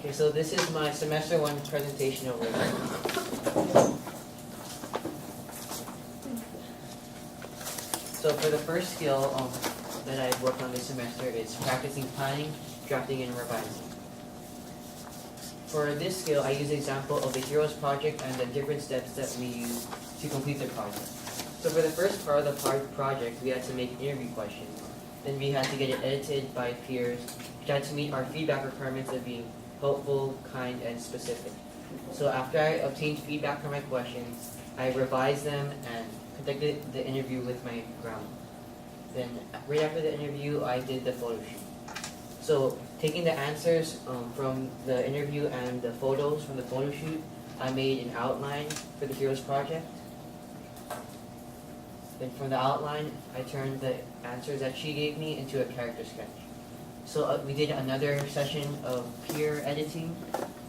Okay, so this is my semester 1 presentation over there. So for the first skill that I worked on this semester is practicing planning, drafting, and revising. For this skill, I use an example of the Heroes project and the different steps that we use to complete the project. So for the first part of the project, we had to make interview questions. Then we had to get it edited by peers, which had to meet our feedback requirements of being helpful, kind, and specific. So after I obtained feedback from my questions, I revised them and conducted the interview with my ground. Then right after the interview, I did the photo shoot. So taking the answers from the interview and the photos from the photo shoot, I made an outline for the Heroes project. Then from the outline, I turned the answers that she gave me into a character sketch. So we did another session of peer editing,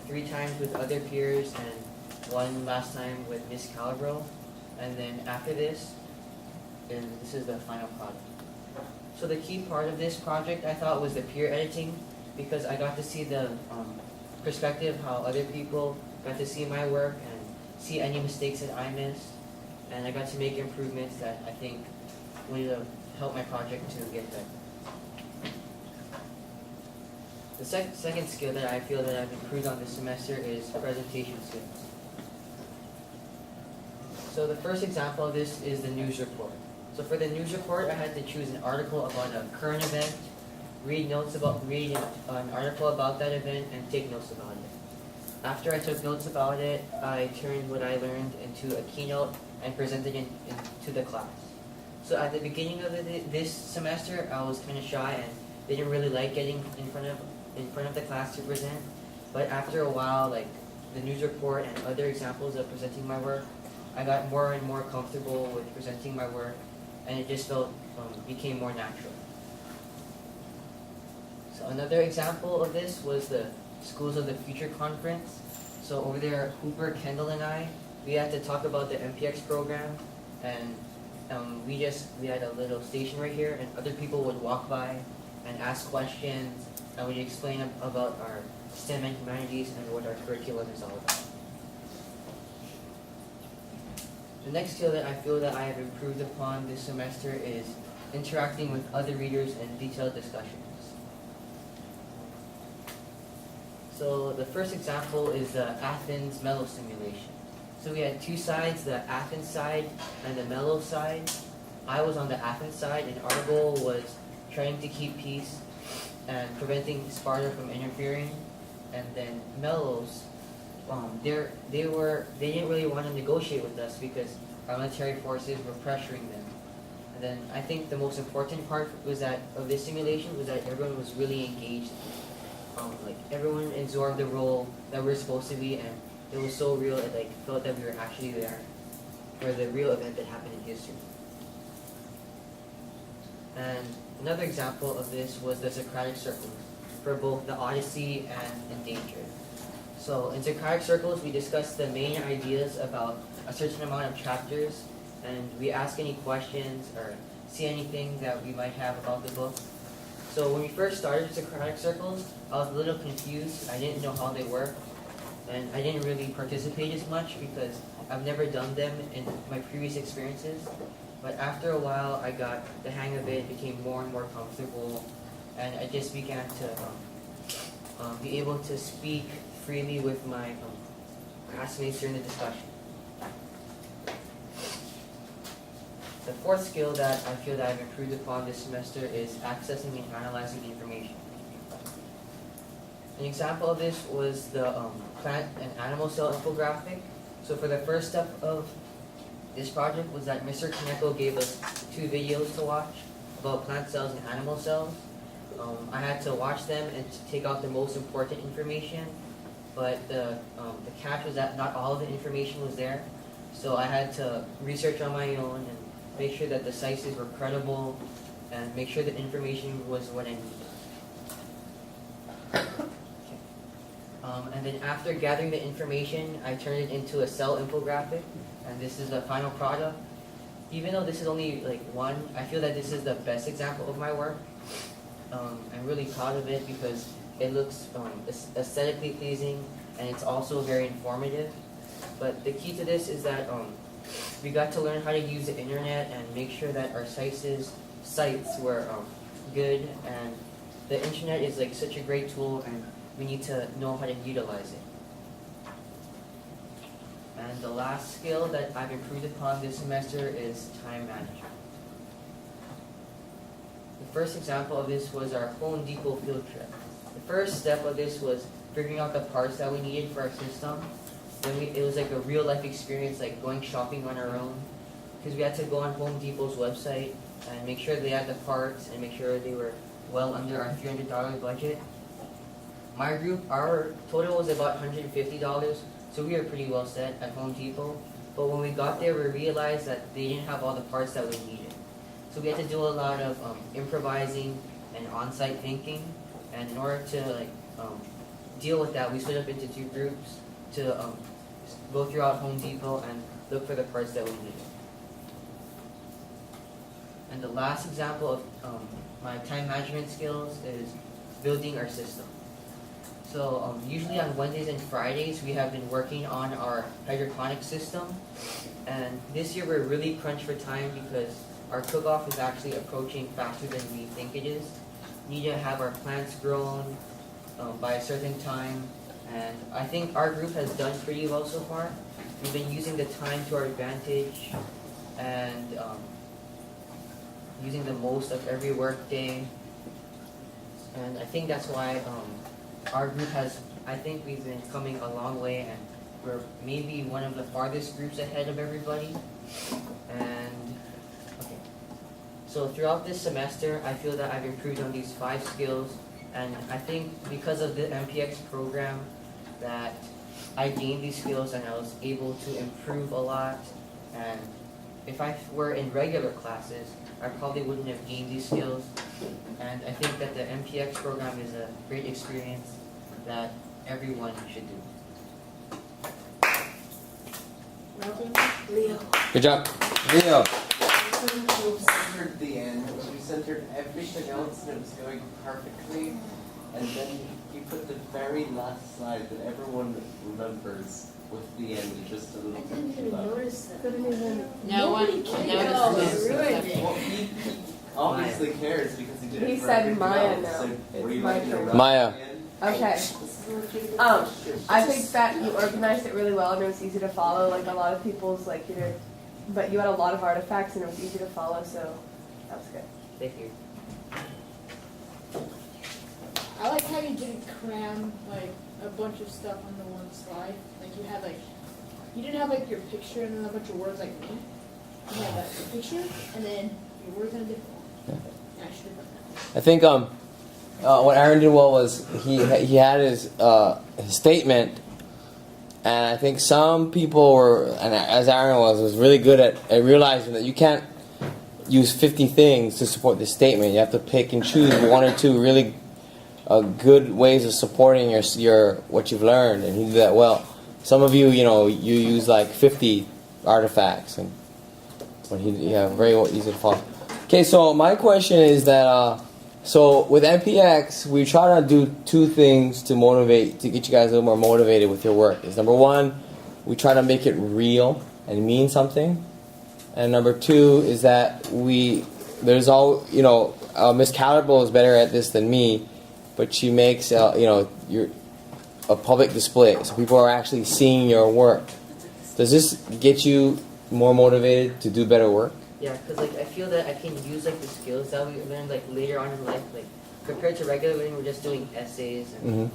3 times with other peers and 1 last time with Miss Calabro. And then after this, and this is the final product. So the key part of this project I thought was the peer editing, because I got to see the perspective how other people got to see my work and see any mistakes that I missed. And I got to make improvements that I think would help my project to get better. The second skill that I feel that I've improved on this semester is presentation skills. So the first example of this is the news report. So for the news report, I had to choose an article about a current event, read an article about that event, and take notes about it. After I took notes about it, I turned what I learned into a keynote and presented it to the class. So at the beginning of this semester, I was kind of shy and didn't really like getting in front of the class to present. But after a while, like the news report and other examples of presenting my work, I got more and more comfortable with presenting my work, and it just became more natural. So another example of this was the Schools of the Future conference. So over there, Hooper, Kendall, and I, we had to talk about the MPX program, and we had a little station right here, and other people would walk by and ask questions, and we'd explain about our STEM and humanities and what our curriculum is all about. The next skill that I feel that I have improved upon this semester is interacting with other readers in detailed discussions. So the first example is the Athens Mellow simulation. So we had 2 sides, the Athens side and the Mellow side. I was on the Athens side, and our goal was trying to keep peace and preventing Sparta from interfering. And then Mellows, they didn't really want to negotiate with us because our military forces were pressuring them. And then I think the most important part of this simulation was that everyone was really engaged. Like everyone absorbed the role that we're supposed to be, and it was so real. It felt that we were actually there for the real event that happened in history. And another example of this was the Socratic circles for both the Odyssey and Endangered. So in Socratic circles, we discussed the main ideas about a certain amount of chapters, and we ask any questions or see anything that we might have about the book. So when we first started Socratic circles, I was a little confused. I didn't know how they work, and I didn't really participate as much because I've never done them in my previous experiences. But after a while, I got the hang of it, became more and more comfortable, and I just began to be able to speak freely with my classmates during the discussion. The fourth skill that I feel that I've improved upon this semester is accessing and analyzing the information. An example of this was the plant and animal cell infographic. So for the first step of this project was that Mr. Kaneko gave us 2 videos to watch about plant cells and animal cells. I had to watch them and to take out the most important information, but the catch was that not all of the information was there. So I had to research on my own and make sure that the sites were credible and make sure the information was what I needed. And then after gathering the information, I turned it into a cell infographic, and this is the final product. Even though this is only one, I feel that this is the best example of my work. I'm really proud of it because it looks aesthetically pleasing, and it's also very informative. But the key to this is that we got to learn how to use the internet and make sure that our sites were good, and the internet is like such a great tool, and we need to know how to utilize it. And the last skill that I've improved upon this semester is time management. The first example of this was our Home Depot field trip. The first step of this was figuring out the parts that we needed for our system. Then it was like a real life experience, like going shopping on our own, because we had to go on Home Depot's website and make sure they had the parts and make sure they were well under our $300 budget. My group, our total was about $150, so we were pretty well set at Home Depot. But when we got there, we realized that they didn't have all the parts that we needed. So we had to do a lot of improvising and on-site thinking. And in order to deal with that, we split up into 2 groups to go throughout Home Depot and look for the parts that we needed. And the last example of my time management skills is building our system. So usually on Wednesdays and Fridays, we have been working on our hydroponic system. And this year we're really crunched for time because our cook-off is actually approaching faster than we think it is. We need to have our plants grown by a certain time. And I think our group has done pretty well so far. We've been using the time to our advantage and using the most of every work day. And I think that's why our group I think we've been coming a long way, and we're maybe one of the farthest groups ahead of everybody. And okay, so throughout this semester, I feel that I've improved on these 5 skills, and I think because of the MPX program that I gained these skills and I was able to improve a lot. And if I were in regular classes, I probably wouldn't have gained these skills. And I think that the MPX program is a great experience that everyone should do. Leo. Good job. Leo. We centered the end. We centered everything else and it was going perfectly. And then you put the very last slide that everyone remembers with the end just a little bit too low. No one cares. Well, he obviously cares because he did it He for said everything Maya else. now. So were you It's my like turn. Maya. Okay. I think that you organized it really well and it was easy to follow. Like a lot of people's but you had a lot of artifacts and it was easy to follow, so that was good. Thank you. I like how you didn't cram a bunch of stuff on the one slide. Like you had you didn't have your picture and then a bunch of words like me. You had your picture and then your words on a different one. Yeah, I should have done that. I think what Aaron did well was he had his statement, and I think some people were, and as Aaron was really good at realizing that you can't use 50 things to support this statement. You have to pick and choose 1 or 2 really good ways of supporting your what you've learned, and he did that well. Some of you, you use 50 artifacts, and very easy to follow. Okay, so my question is that so with MPX, we try to do 2 things to get you guys a little more motivated with your work. Is number 1, we try to make it real and mean something, and number 2 is that Miss Calderbo is better at this than me, but she makes a public display, so people are actually seeing your work. Does this get you more motivated to do better work? Yeah, because I feel that I can use the skills that we learned later on in life, compared to regular when we're just doing essays and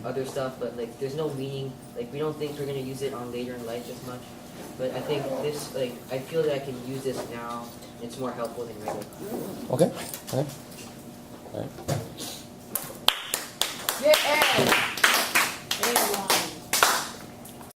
other stuff, but there's no meaning. We don't think we're gonna use it on later in life as much. But I think this I feel that I can use this now. It's more helpful than regular. Okay. All right. Yeah.